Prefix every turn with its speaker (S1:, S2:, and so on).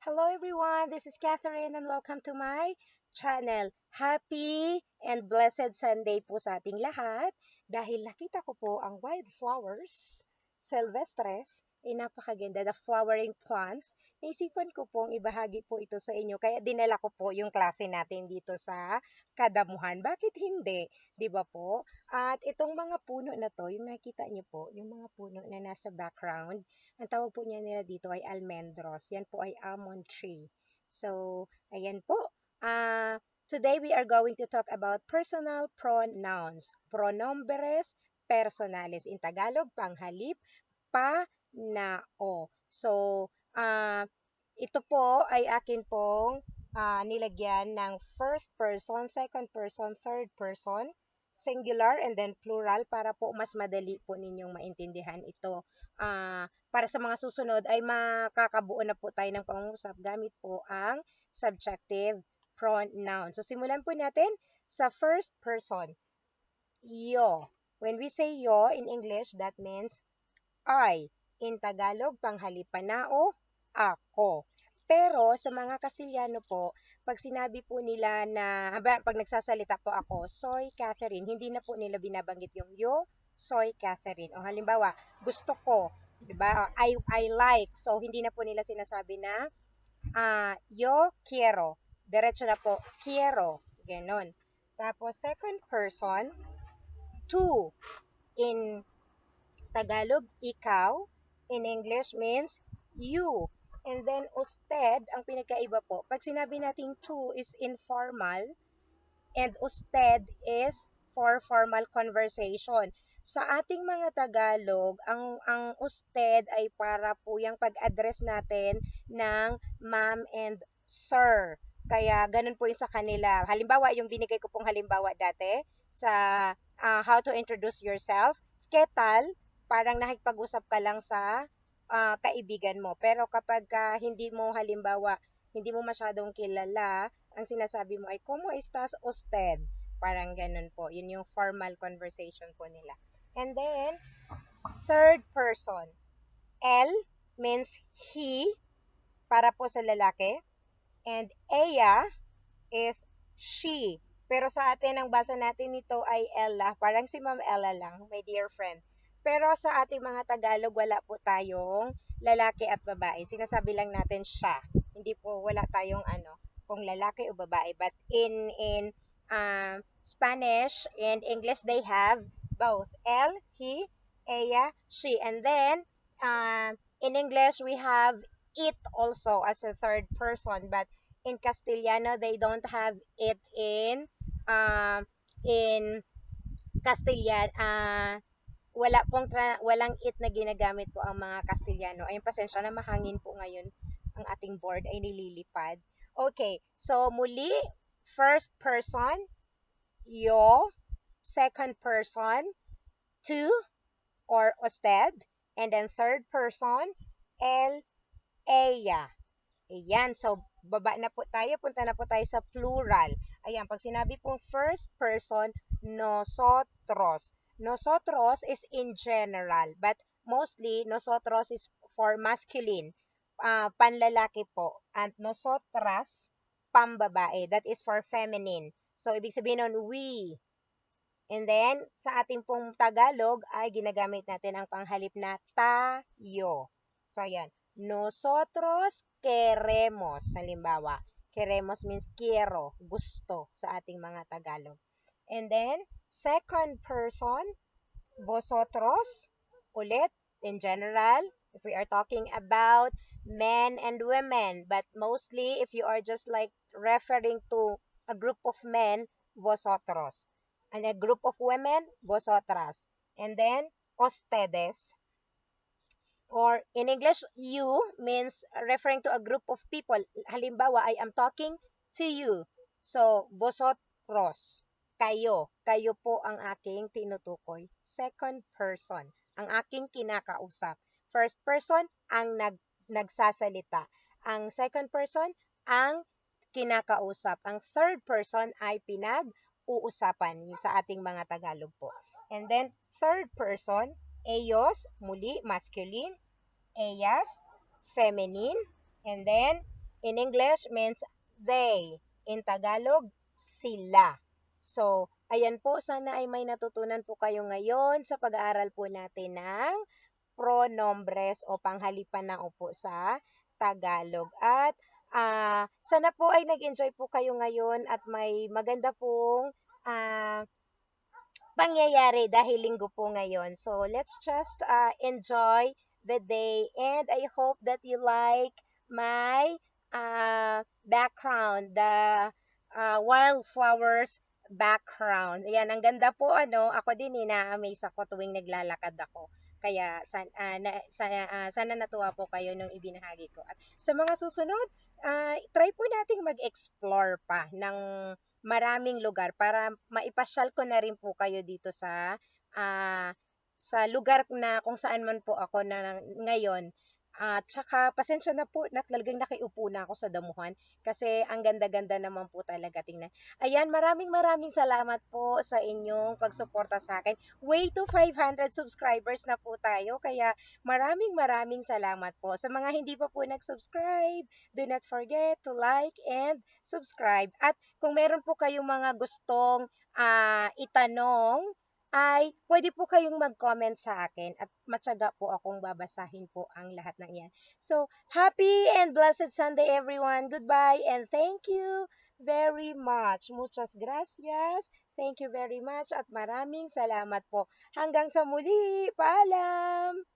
S1: Hello everyone, this is Catherine and welcome to my channel. Happy and blessed Sunday po sa ating lahat dahil nakita ko po ang wildflowers, silvestres, ay napakaganda na flowering plants. Naisipan ko pong ibahagi po ito sa inyo kaya dinala ko po yung klase natin dito sa Kadamuhan. Bakit hindi? 'Di ba po? At itong mga puno na to, yung nakita niyo po, yung mga puno na nasa background, ang tawag po niya nila dito ay almendros. Yan po ay almond tree. So, ayan po. Today we are going to talk about personal pronouns. Pronombres personales. In Tagalog, panghalip, pa, na, o. So, ito po ay akin pong nilagyan ng first person, second person, third person, singular, and then plural para po mas madali po ninyong maintindihan ito. Para sa mga susunod ay makakabuo na po tayo ng pangungusap gamit po ang subjective pronoun. So, simulan po natin sa first person. Yo. When we say yo in English, that means I. In Tagalog, panghalipanao, ako. Pero sa mga Kastiliano po, pag sinabi po nila na, pag nagsasalita po ako, soy Catherine, hindi na po nila binabanggit yung yo, soy Catherine. O halimbawa, gusto ko, di ba? I like. So, hindi na po nila sinasabi na, yo quiero. Diretso na po, quiero. Ganon. Tapos, second person, two. In Tagalog, ikaw. In English means you. And then, usted, ang pinagkaiba po, pag sinabi natin to is informal, and usted is for formal conversation. Sa ating mga Tagalog, ang usted ay para po yung pag-address natin ng ma'am and sir. Kaya ganun po yung sa kanila. Halimbawa, yung binigay ko pong halimbawa dati sa how to introduce yourself. Ketal, parang nakipag-usap ka lang sa kaibigan mo. Pero kapag hindi mo halimbawa, hindi mo masyadong kilala, ang sinasabi mo ay, "Como estás usted?" Parang ganun po. Yun yung formal conversation po nila. And then, third person. L means he, para po sa lalaki. And ella is she. Pero sa atin, ang basa natin nito ay Ella. Parang si Ma'am Ella lang, my dear friend. Pero sa ating mga Tagalog, wala po tayong lalaki at babae. Sinasabi lang natin siya. Hindi po, wala tayong kung lalaki o babae. But in Spanish and English, they have both. El, he, ella, she. And then, in English, we have it also as a third person. But in Castellano, they don't have it in Castellan. Walang it na ginagamit po ang mga Castellano. Ayun, pasensya na, mahangin po ngayon ang ating board ay nililipad. Okay, so muli, first person, yo, second person, to or usted, and then third person, el, ella. Ayan, so baba na po tayo, punta na po tayo sa plural. Ayan, pag sinabi pong first person, nosotros. Nosotros is in general, but mostly nosotros is for masculine, panlalaki po. And nosotras, pambabae. That is for feminine. So, ibig sabihin nun, we. And then, sa ating pong Tagalog, ay ginagamit natin ang panghalip na tayo. So, ayan. Nosotros queremos. Halimbawa, queremos means quiero, gusto sa ating mga Tagalog. And then, second person, vosotros, ulit, in general, if we are talking about men and women. But mostly, if you are just like referring to a group of men, vosotros. And a group of women, vosotras. And then, ustedes. Or in English, you means referring to a group of people. Halimbawa, I am talking to you. So, vosotros, kayo. Kayo po ang aking tinutukoy. Second person, ang aking kinakausap. First person, ang nagsasalita. Ang second person, ang kinakausap. Ang third person ay pinag-uusapan sa ating mga Tagalog po. And then, third person, ellos, muli, masculine, ellas, feminine, and then in English means they. In Tagalog, sila. So, ayan po, sana ay may natutunan po kayo ngayon sa pag-aaral po natin ng pronombres o panghalipan ng upo sa Tagalog. At sana po ay nag-enjoy po kayo ngayon at may maganda pong ah, pangyayari dahil linggo po ngayon. So, let's just enjoy the day and I hope that you like my background, the wildflowers background. Ayan, ang ganda po, ano, ako din, na-amaze ako tuwing naglalakad ako. Kaya sana natuwa po kayo nung ibinahagi ko. At sa mga susunod, try po nating mag-explore pa ng maraming lugar para maipasyal ko na rin po kayo dito sa lugar na kung saan man po ako na ngayon. At saka pasensya na po na talagang nakiupo na ako sa damuhan kasi ang ganda-ganda naman po talaga tingnan. Ayan, maraming maraming salamat po sa inyong pagsuporta sa akin. Way to 500 subscribers na po tayo kaya maraming maraming salamat po. Sa mga hindi pa po nag-subscribe, do not forget to like and subscribe. At kung meron po kayong mga gustong itanong, ay pwede po kayong mag-comment sa akin at matyaga po akong babasahin po ang lahat ng iyan. So, happy and blessed Sunday everyone. Goodbye and thank you very much. Muchas gracias. Thank you very much at maraming salamat po. Hanggang sa muli. Paalam!